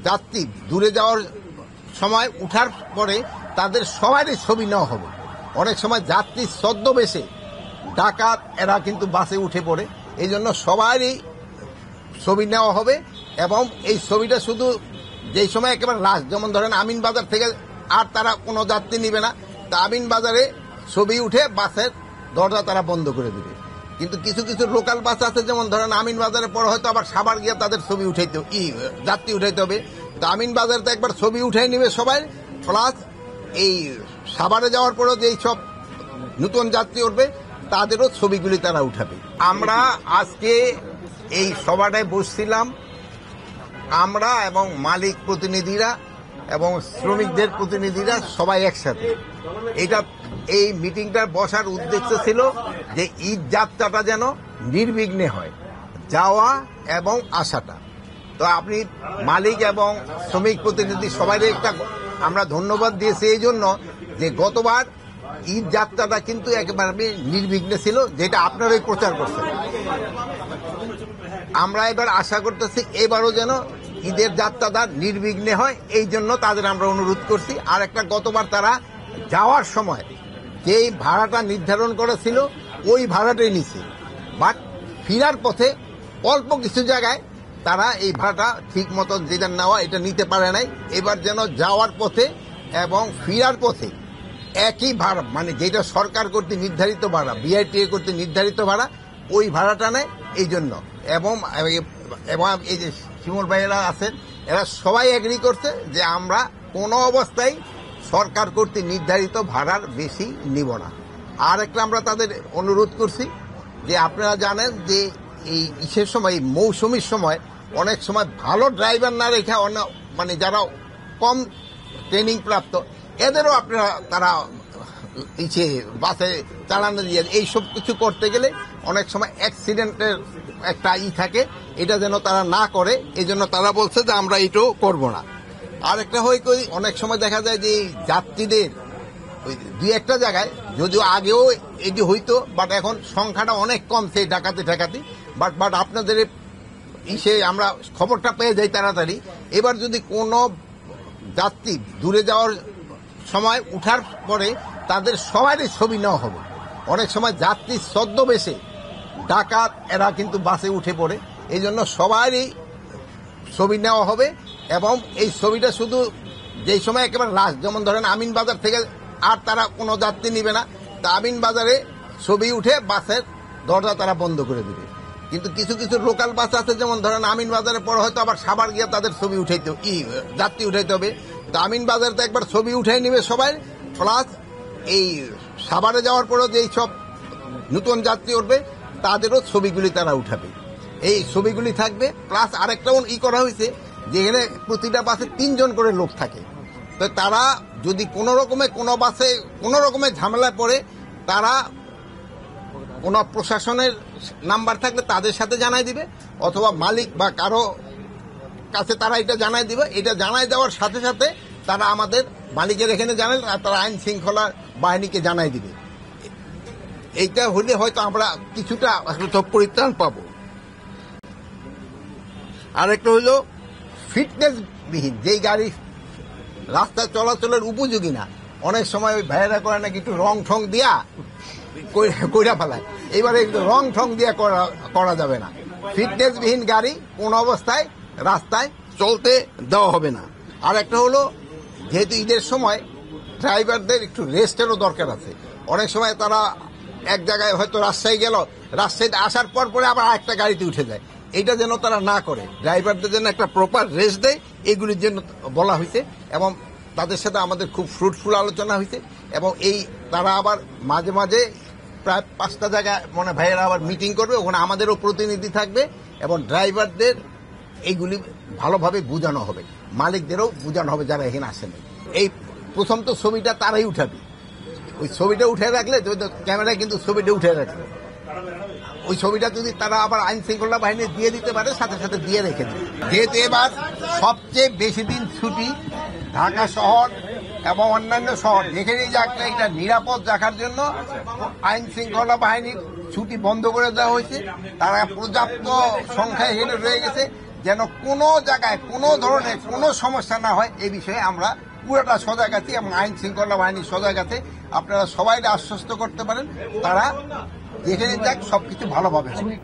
যাত্রী দূরে যাওয়ার সময় উঠার পরে তাদের সবারই ছবি নেওয়া হবে। অনেক সময় যাত্রী ছদ্মবেশে ডাকাত এরা কিন্তু বাসে উঠে পড়ে, এই জন্য সবারই ছবি নেওয়া হবে। এবং এই ছবিটা শুধু যেই সময় একেবারে লাস্ট, যেমন ধরেন আমিন বাজার থেকে আর তারা কোনো যাত্রী নিবে না, তা আমিন বাজারে ছবি উঠে বাসের দরজা তারা বন্ধ করে দেবে। কিন্তু কিছু কিছু লোকাল বাস আছে, যেমন ধরেন আমিন বাজারে পরে হয়তো আবার সাভার গিয়ে তাদের ছবি উঠাইতে যাত্রী উঠাইতে হবে। তো আমিন বাজারে তো একবার ছবি উঠাই নেবে সবাই, প্লাস এই সাভারে যাওয়ার পরেও যেই সব নতুন যাত্রী উঠবে তাদেরও ছবিগুলি তারা উঠাবে। আমরা আজকে এই সভাটায় বসছিলাম, আমরা এবং মালিক প্রতিনিধিরা এবং শ্রমিকদের প্রতিনিধিরা সবাই একসাথে। এই মিটিংটার বসার উদ্দেশ্য ছিল যে ঈদ যাত্রাটা যেন নির্বিঘ্নে হয়, যাওয়া এবং আসাটা। তো আপনি মালিক এবং শ্রমিক প্রতিনিধি সবাই একটা আমরা ধন্যবাদ দিয়েছি এই জন্য যে গতবার ঈদ যাত্রাটা কিন্তু একেবারে নির্বিঘ্নে ছিল, যেটা আপনারাই প্রচার করছেন। আমরা এবার আশা করতেছি এবারও যেন ঈদের যাত্রাটা নির্বিঘ্নে হয়, এই জন্য তাদের আমরা অনুরোধ করছি। আর একটা, গতবার তারা যাওয়ার সময় যেই ভাড়াটা নির্ধারণ করা ছিল ওই ভাড়াটাই নিছে, বাট ফিরার পথে অল্প কিছু জায়গায় তারা এই ভাড়াটা ঠিক মতো যেটা নেওয়া এটা নিতে পারে নাই। এবার যেন যাওয়ার পথে এবং ফিরার পথে একই ভাড়া, মানে যেটা সরকার কর্তৃক নির্ধারিত ভাড়া, বিআরটিএ কর্তৃক নির্ধারিত ভাড়া, ওই ভাড়াটা নেয় এই জন্য। এবং এই যে শিমুল ভাইয়েরা আছেন, এরা সবাই এগ্রি করছে যে আমরা কোনো অবস্থায় সরকার কর্তৃক নির্ধারিত ভাড়ার বেশি নিব না। আর একটা আমরা তাদের অনুরোধ করছি যে আপনারা জানেন যে এই ইসের সময়, মৌসুমীর সময় অনেক সময় ভালো ড্রাইভার না রেখে মানে যারা কম ট্রেনিং প্রাপ্ত এদেরও আপনারা তারা বাসে চালানো দিয়ে এইসব কিছু করতে গেলে অনেক সময় অ্যাক্সিডেন্টের একটা থাকে, এটা যেন তারা না করে, এই জন্য তারা বলছে যে আমরা এটাও করব না। আর একটা অনেক সময় দেখা যায় যে যাত্রীদের দুই একটা জায়গায় যদিও আগেও এটি হইতো, বাট এখন সংখ্যাটা অনেক কম সেই ডাকাতি বাট আপনাদের আমরা খবরটা পেয়ে যাই তাড়াতাড়ি। এবার যদি কোনো যাত্রী দূরে যাওয়ার সময় উঠার পরে তাদের সবারই ছবি নেওয়া হবে। অনেক সময় যাত্রী ছদ্মবেশে ডাকাত এরা কিন্তু বাসে উঠে পড়ে, এই জন্য সবারই ছবি নেওয়া হবে। এবং এই ছবিটা শুধু যেই সময় একেবারে লাস্ট, যেমন ধরেন আমিন বাজার থেকে আর তারা কোনো যাত্রী নিবে না, তা আমিন বাজারে ছবি উঠে বাসের দরজা তারা বন্ধ করে দেবে। কিন্তু কিছু কিছু লোকাল বাস আছে, যেমন ধরেন আমিন বাজারে পরে হয়তো আবার সাভার গিয়ে তাদের ছবি উঠাইতে যাত্রী উঠাইতে হবে। তো আমিন বাজারে তো একবার ছবি উঠাই নেবে সবাই, প্লাস এই সাভারে যাওয়ার পরেও যেই সব নতুন যাত্রী উঠবে তাদেরও ছবিগুলি তারা উঠাবে, এই ছবিগুলি থাকবে। প্লাস আরেকটা করা হয়েছে, যেখানে প্রতিটা বাসে 3 জন করে লোক থাকে। তো তারা যদি কোনো বাসে কোনো রকমের ঝামেলায় পড়ে, তারা কোনো প্রশাসনের নাম্বার থাকলে তাদের সাথে জানাই দিবে, অথবা মালিক বা কারো কাছে তারা এটা জানাই দিবে। এটা জানাই দেওয়ার সাথে সাথে তারা আমাদের মালিকের এখানে জানাই, আর তারা আইন শৃঙ্খলা বাহিনীকে জানাই দিবে। এইটা হলে হয়তো আমরা কিছুটা পরিত্রাণ পাবো। আর একটা হইল ফিটনেসবিহীন যেই গাড়ি রাস্তা চলাচলের উপযোগী না, অনেক সময় ওই ভাইয়েরা করে নাকি একটু রং ঠং দিয়া কইরা ফেলায়। এবারে একটু রং ঠং দিয়া করা যাবে না। ফিটনেসবিহীন গাড়ি কোন অবস্থায় রাস্তায় চলতে দেওয়া হবে না। আর একটা হলো, যেহেতু ঈদের সময় ড্রাইভারদের একটু রেস্টেরও দরকার আছে। অনেক সময় তারা এক জায়গায় হয়তো রাজশাহী গেল, রাজশাহীতে আসার পরে আবার একটা গাড়িতে উঠে যায়। এটা যেন তারা না করে, ড্রাইভারদের জন্য একটা প্রপার রেস্ট দেয়, এগুলির জন্য বলা হয়েছে। এবং তাদের সাথে আমাদের খুব ফ্রুটফুল আলোচনা হয়েছে। এবং তারা আবার মাঝে মাঝে প্রায় 5টা জায়গায় ভাইয়েরা আবার মিটিং করবে, ওখানে আমাদেরও প্রতিনিধি থাকবে এবং ড্রাইভারদের এইগুলি ভালোভাবে বোঝানো হবে, মালিকদেরও বোঝানো হবে যারা এখানে আসেন। এই প্রথম তো ছবিটা তারাই উঠাবে, ওই ছবিটা উঠে রাখলে ক্যামেরায় কিন্তু ছবিটা উঠে রাখবে, ওই ছবিটা যদি তারা আবার আইন শৃঙ্খলা বাহিনী দিয়ে দিতে পারে সাথে সাথে দিয়ে রেখে দেবে। যেহেতু এবার সবচেয়ে বেশি দিন ছুটি ঢাকা শহর এবং অন্যান্য শহর যেখানেই যাক না, এটা নিরাপদ রাখার জন্য আইন শৃঙ্খলা বাহিনীর ছুটি বন্ধ করে দেওয়া হয়েছে। তারা পর্যাপ্ত সংখ্যায় এখানে রয়ে গেছে, যেন কোনো জায়গায় কোনো ধরনের কোনো সমস্যা না হয় এই বিষয়ে আমরা পুরোটা সজাগ আছি এবং আইন শৃঙ্খলা বাহিনীর সজাগ আছে। আপনারা সবাই আশ্বস্ত করতে পারেন তারা যেখানে যাক সবকিছু ভালোভাবে হবে।